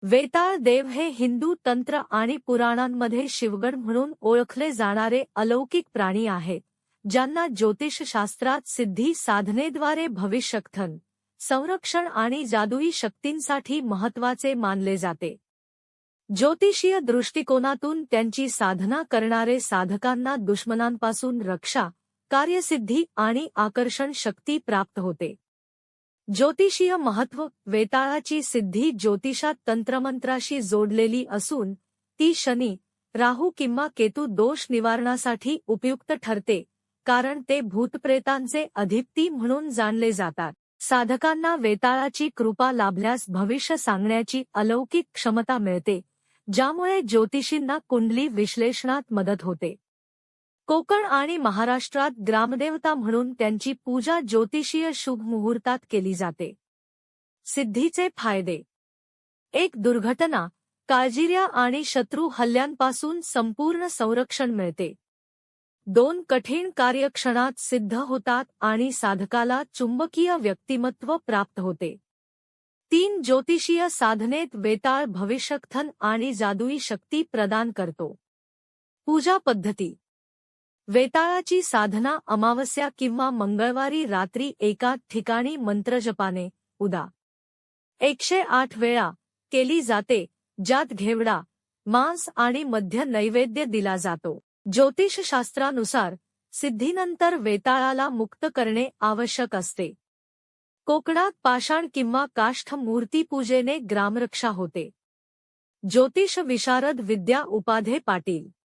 वेताळ देव हे हिंदू तंत्र आणि पुराणांमध्ये शिवगण म्हणून ओळखले जाणारे अलौकिक प्राणी आहेत, ज्यांना ज्योतिषशास्त्रात सिद्धी साधनेद्वारे भविष्यकथन, संरक्षण आणि जादुई शक्तींसाठी महत्त्वाचे मानले जाते. ज्योतिषीय दृष्टिकोनातून त्यांची साधना करणारे साधकांना दुश्मनांपासून रक्षा, कार्यसिद्धी आणि आकर्षण शक्ती प्राप्त होते. ज्योतिषीय महत्त्व. वेताळाची सिद्धी ज्योतिषात तंत्रमंत्राशी जोडलेली असून ती शनी, राहू किंवा केतू दोष निवारणासाठी उपयुक्त ठरते, कारण ते भूतप्रेतांचे अधिपती म्हणून जाणले जातात. साधकांना वेताळाची कृपा लाभल्यास भविष्य सांगण्याची अलौकिक क्षमता मिळते, ज्यामुळे ज्योतिषींना कुंडली विश्लेषणात मदत होते. कोकण आणि महाराष्ट्रात ग्रामदेवता म्हणून त्यांची पूजा ज्योतिषीय शुभ मुहूर्तात केली जाते. सिद्धीचे फायदे. 1. दुर्घटना, काळजिऱ्या आणि शत्रू हल्ल्यांपासून संपूर्ण संरक्षण मिळते. 2. कठीण कार्यक्षणात सिद्ध होतात आणि साधकाला चुंबकीय व्यक्तिमत्व प्राप्त होते. 3. ज्योतिषीय साधनेत वेताळ भविष्यकथन आणि जादुई शक्ती प्रदान करतो. पूजा पद्धती. वेताळाची साधना अमावस्या किंवा मंगळवारी रात्री एका ठिकाणी मंत्रजपाने उदा. 108 वेळा केली जाते, ज्यात घेवडा, मांस आणि मध्य नैवेद्य दिला जातो. ज्योतिषशास्त्रानुसार सिद्धीनंतर वेताळाला मुक्त करणे आवश्यक असते. कोकणात पाषाण किंवा काष्ठ मूर्तीपूजेने ग्रामरक्षा होते. ज्योतिष विशारद विद्या उपाध्ये पाटील.